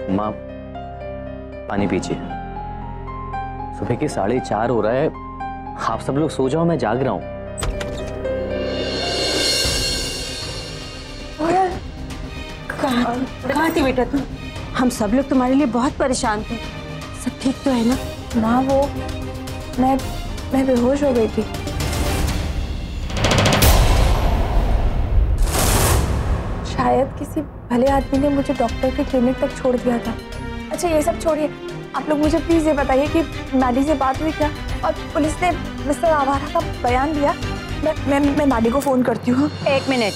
माँ पानी पीजिए। सुबह के 4:30 हो रहा है, आप सब लोग सो जाओ, मैं जाग रहा हूँ। कहाँ थी बेटा तुम? हम सब लोग तुम्हारे लिए बहुत परेशान थे। सब ठीक तो है ना? माँ वो मैं बेहोश हो गई थी। शायद किसी भले आदमी ने मुझे डॉक्टर के क्लिनिक तक छोड़ दिया था। अच्छा ये सब छोड़िए, आप लोग मुझे प्लीज ये बताइए कि मैडी से बात हुई क्या, और पुलिस ने मिस्टर आवारा का बयान दिया? मैं मैडी को फोन करती हूँ। 1 मिनट।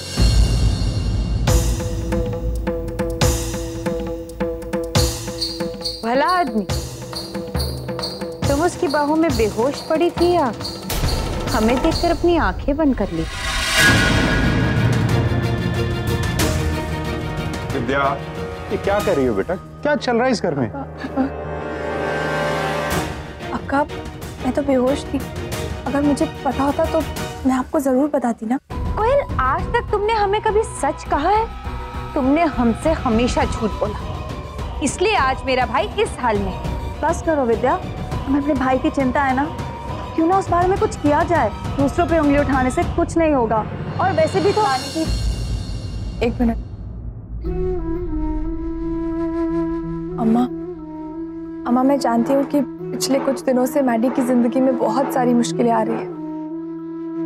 भला आदमी, तुम उसकी बाहों में बेहोश पड़ी थी या हमें देखकर अपनी आंखें बंद कर ली? विद्या, ये क्या कर रही हो बेटा? क्या चल रहा है इस घर में? अक्का, मैं तो बेहोश थी। अगर मुझे पता होता तो मैं आपको जरूर बताती ना। कोयल, आज तक तुमने हमें कभी सच कहा है? तुमने हमसे हमेशा झूठ बोला, इसलिए आज मेरा भाई इस हाल में है। बस करो विद्या, हमें अपने भाई की चिंता है ना, क्यों ना उस बारे में कुछ किया जाए। दूसरों पे उंगली उठाने से कुछ नहीं होगा। और वैसे भी तो आने की 1 मिनट। अम्मा मैं जानती हूँ कि पिछले कुछ दिनों से मैडी की जिंदगी में बहुत सारी मुश्किलें आ रही है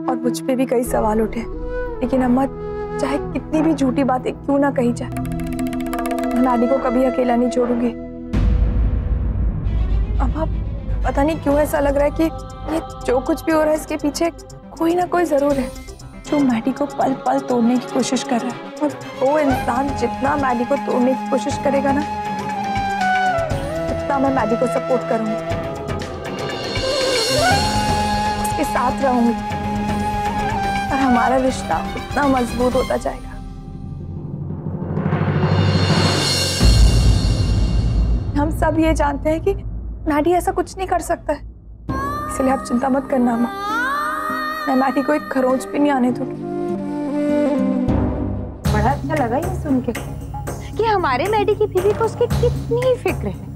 और मुझ पे भी कई सवाल उठे, लेकिन अम्मा चाहे कितनी भी झूठी बातें क्यों ना कही जाए, मैं मैडी को कभी अकेला नहीं छोड़ूंगी। अम्मा पता नहीं क्यों ऐसा लग रहा है कि ये जो कुछ भी हो रहा है इसके पीछे कोई ना कोई जरूर है जो मैडी को पल पल तोड़ने की कोशिश कर रहा है। और वो इंसान जितना मैडी को तोड़ने की कोशिश करेगा ना, उतना मैं मैडी को सपोर्ट करूंगी, उसके साथ रहूंगी और हमारा रिश्ता उतना मजबूत होता जाएगा। हम सब ये जानते हैं कि मैडी ऐसा कुछ नहीं कर सकता है, इसलिए आप चिंता मत करना माँ। मैं मैडी को एक खरोंच भी नहीं आने दूंगी। बड़ा अच्छा लगा ये सुन के कि हमारे मैडी की बीवी को उसकी कितनी फिक्र है।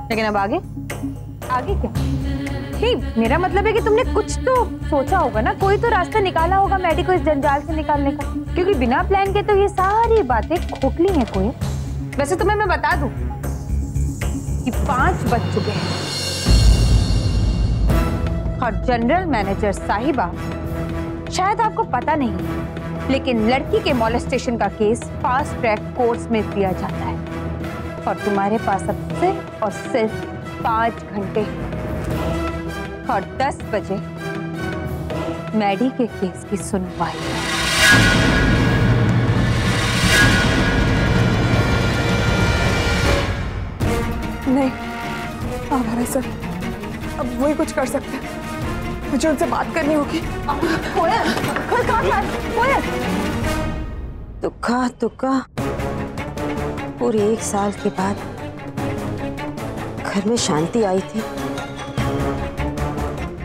लेकिन अब आगे क्या? नहीं, मेरा मतलब है कि तुमने कुछ तो सोचा होगा ना, कोई तो रास्ता निकाला होगा मैडी को इस जंजाल से निकालने का, क्योंकि बिना प्लान के तो ये सारी बातें खोखली हैं। कोई वैसे तुम्हें मैं बता दूं कि 5 बज चुके हैं और जनरल मैनेजर साहिबा, शायद आपको पता नहीं, लेकिन लड़की के मॉलेस्टेशन का केस फास्ट ट्रैक कोर्स में दिया जाता है और तुम्हारे पास अब सिर्फ और सिर्फ 5 घंटे और 10 बजे मैडी के केस की सुनवाई। नहीं आवारा सर, अब वही कुछ कर सकते हैं, मुझे उनसे बात करनी होगी। कोयल, कोयल। तुक्का पूरे 1 साल के बाद घर में शांति आई थी।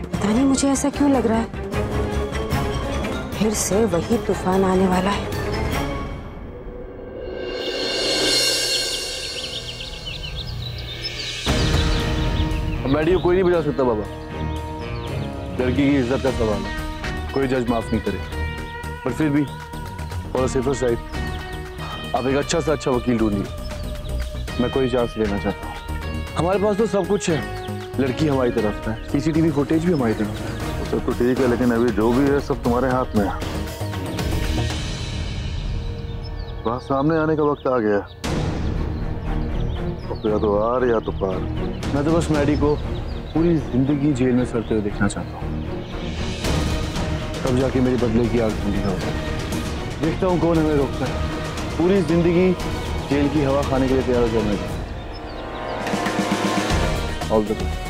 पता नहीं मुझे ऐसा क्यों लग रहा है फिर से वही तूफान आने वाला है। मैडी को कोई नहीं बचा सकता बाबा, लड़की की इज्जत का सवाल है, कोई जज माफ नहीं करे। पर फिर भी फॉर सेफर साइड आप एक अच्छा से अच्छा वकील ढूंढिए। मैं कोई चांस लेना चाहता हूँ। हमारे पास तो सब कुछ है, लड़की हमारी तरफ है, सीसीटीवी फुटेज भी हमारी तरफ है। सब तो ठीक है, लेकिन अभी जो भी है सब तुम्हारे हाथ में है। बात सामने आने का वक्त आ गया, या तो आर या तो पार। मैं तो बस मैडी को पूरी जिंदगी जेल में सड़ते हुए देखना चाहता हूँ, तब जाके मेरी बदले की आग ठंडी होगी। देखता हूँ कौन हमें रोकता है। पूरी जिंदगी जेल की हवा खाने के लिए तैयार हो जाऊंगा। All the best.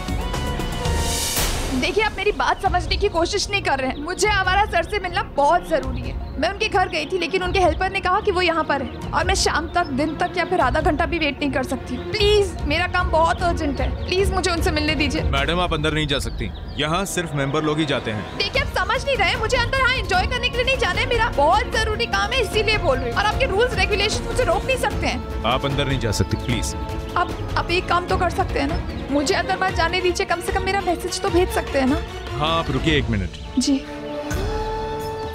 देखिए, आप मेरी बात समझने की कोशिश नहीं कर रहे हैं। मुझे हमारा सर से मिलना बहुत जरूरी है। मैं उनके घर गई थी, लेकिन उनके हेल्पर ने कहा कि वो यहाँ पर है और मैं शाम तक, दिन तक या फिर आधा घंटा भी वेट नहीं कर सकती। प्लीज, मेरा काम बहुत अर्जेंट है, प्लीज मुझे उनसे मिलने दीजिए। मैडम आप अंदर नहीं जा सकती, यहाँ सिर्फ मेंबर लोग ही जाते हैं। देखिए आप समझ नहीं रहे, मुझे अंदर यहाँ एंजॉय करने के लिए नहीं जाना है, मेरा बहुत जरूरी काम है, इसीलिए बोल रही हूँ। और आपके रूल्स रेगुलेशन मुझे रोक नहीं सकते हैं। आप अंदर नहीं जा सकती प्लीज। आप एक काम तो कर सकते हैं ना, मुझे अंदर बात जाने दीजिए, कम से कम मेरा मैसेज तो भेज सकते हैं ना। हाँ आप रुकिए 1 मिनट। जी,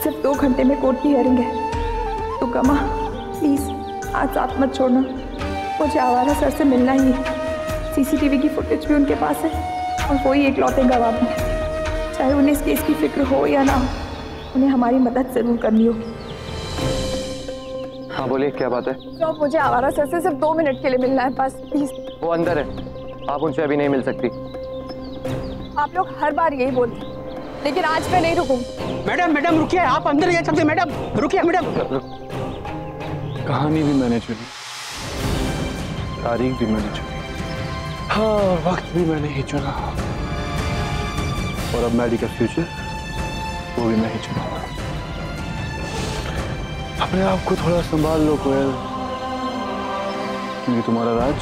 सिर्फ 2 घंटे में कोर्ट की हियरिंग है, तो कमा प्लीज आज साथ मत छोड़ना, मुझे आवारा सर से मिलना ही है। सीसीटीवी की फुटेज भी उनके पास है और वही एकलौते गवाह भी है। चाहे उन्हें इस केस की फिक्र हो या ना हो, उन्हें हमारी मदद जरूर करनी होगी। हाँ बोलिए, क्या बात है? तो मुझे आवारा सर से सिर्फ 2 मिनट के लिए मिलना है बस, प्लीज। वो अंदर है, आप उनसे अभी नहीं मिल सकती। आप लोग हर बार यही बोलते हैं, लेकिन आज मैं नहीं रुकूंगी। मैडम रुकिए, आप अंदर नहीं जा सकते। मैडम रुकिए। मैडम कहानी भी मैंने चुनी, तारीख भी मैंने चुनी, हाँ वक्त भी मैंने ही चुना, और अब मैडी का फ्यूचर वो भी मैं ही चुनूंगा। अपने आप को थोड़ा संभाल लो कोयल, क्योंकि तुम्हारा राज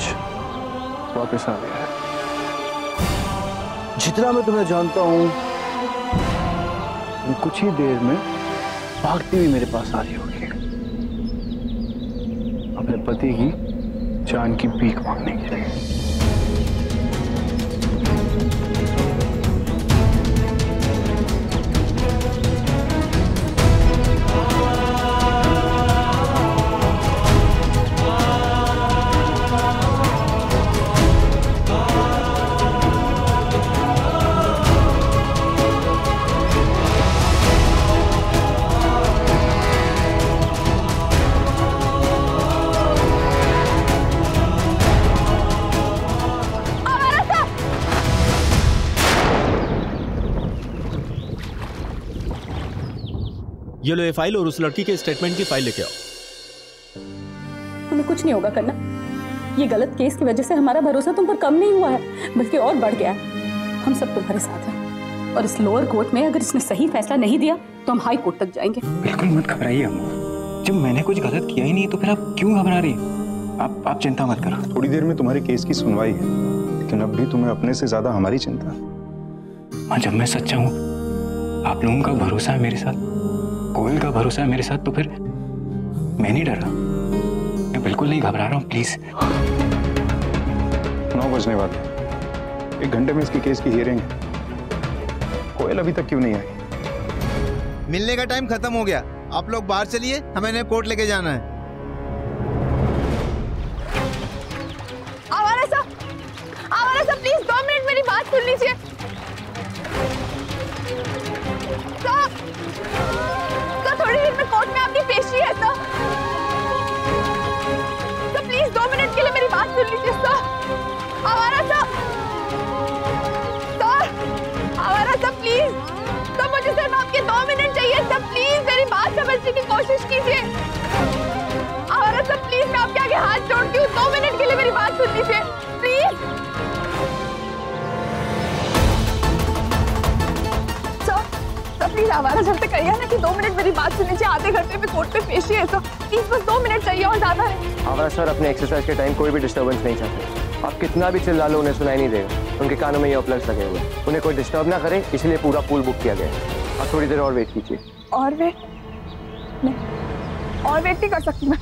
वापस आ गया है। जितना मैं तुम्हें जानता हूं, तुम कुछ ही देर में भागती हुई मेरे पास आ रही होगी अपने पति की जान की भीख मांगने के लिए। ये लो ये फाइल और उस लड़की के स्टेटमेंट की फाइल लेके आओ। तुम्हें कुछ नहीं होगा करना। ये गलत केस की वजह से हमारा भरोसा तुम पर कम नहीं हुआ है, बल्कि और बढ़ गया है। हम सब तुम्हारे साथ हैं और इस लोअर कोर्ट में अगर इसने सही फैसला नहीं दिया तो हम हाई कोर्ट तक जाएंगे। बिल्कुल मत घबराइए अम्मा, जब मैंने कुछ गलत किया ही नहीं तो फिर आप क्यों घबरा रही हैं? आप चिंता मत करो। थोड़ी देर में तुम्हारे केस की सुनवाई है, लेकिन अब भी तुम्हें अपने से ज्यादा हमारी चिंता है। माँ जब मैं सच्चा हूँ, आप लोगों का भरोसा है मेरे साथ, कोयल का भरोसा है मेरे साथ, तो फिर मैं नहीं डर रहा, मैं बिल्कुल नहीं घबरा रहा हूँ। प्लीज 9 बजने वाले, 1 घंटे में इसकी केस की हियरिंग है। कोयल अभी तक क्यों नहीं आई? मिलने का टाइम खत्म हो गया, आप लोग बाहर चलिए, हमें इन्हें कोर्ट लेके जाना है। आवारा साहब प्लीज 2 मिनट मेरी बात सुन लीजिए। थोड़ी देर में कोर्ट में आपकी पेशी है सर। प्लीज 2 मिनट के लिए मेरी बात सुन लीजिए सर। आवारा साहब प्लीज, तो मुझे सिर्फ आपके 2 मिनट चाहिए सर, प्लीज मेरी बात समझने की कोशिश कीजिए। आवारा साहब प्लीज, मैं आपके आगे हाथ जोड़ती हूँ, 2 मिनट के लिए मेरी बात सुन लीजिए प्लीज। प्लीज आवारा सर से कहिए ना कि 2 मिनट मेरी बात सुन लीजिए, आधे घंटे में कोर्ट पे पेशी है, तो प्लीज बस 2 मिनट चाहिए और ज्यादा है। आवारा सर अपने एक्सरसाइज के टाइम कोई भी डिस्टर्बेंस नहीं चाहते। आप कितना भी चिल्ला लो उन्हें सुनाई नहीं देगा, उनके कानों में ईयरप्लग्स लगे हुए, उन्हें कोई डिस्टर्ब ना करे, इसलिए पूरा पूल बुक किया गया है। आप थोड़ी देर और वेट कीजिए। और वेट नहीं, और वेट नहीं कर सकती मैं।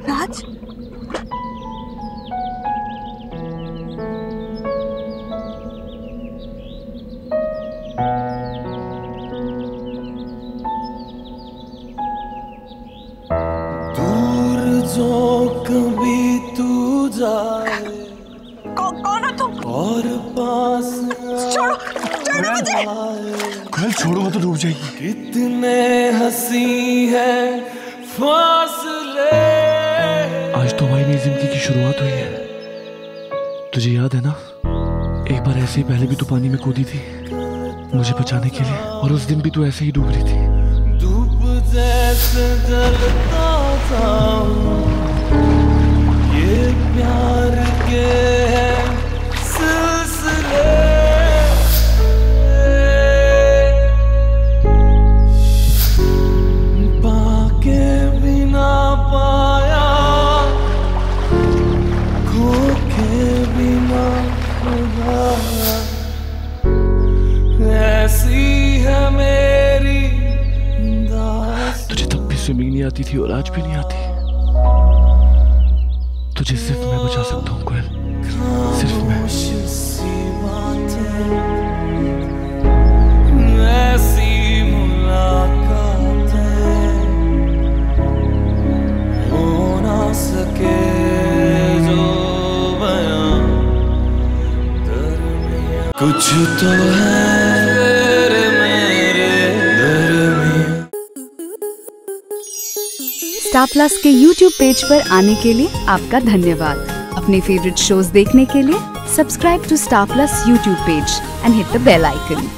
राज, दूर जो कभी तू जाए कौन हो तुम? और पास छोड़ो, छोड़ो मुझे। कल छोड़ो मत तो डूब जाएगी। कितने हंसी है फासले। आज तो हमारी नई जिंदगी की शुरुआत हुई है। तुझे याद है ना, एक बार ऐसे ही पहले भी तू पानी में कूदी थी मुझे बचाने के लिए, और उस दिन भी तू ऐसे ही डूब रही थी। धूप जैसे जलता था ये प्यार के सिलसिले। पाके बिना पाया, खो के बिना खुदा, ऐसी है मेरी दास्तां। तुझे तब भी स्विमिंग नहीं आती थी और आज भी नहीं आती। तुझे सिर्फ मैं बचा सकता हूँ कोयल, सिर्फ मैं। ऐसी मुलाकातें हो ना सके जो बयां दरमियां। कुछ तो है मेरे दरमियां। स्टार प्लस के YouTube पेज पर आने के लिए आपका धन्यवाद। अपने फेवरेट शोज देखने के लिए subscribe to Star Plus YouTube page and hit the bell icon.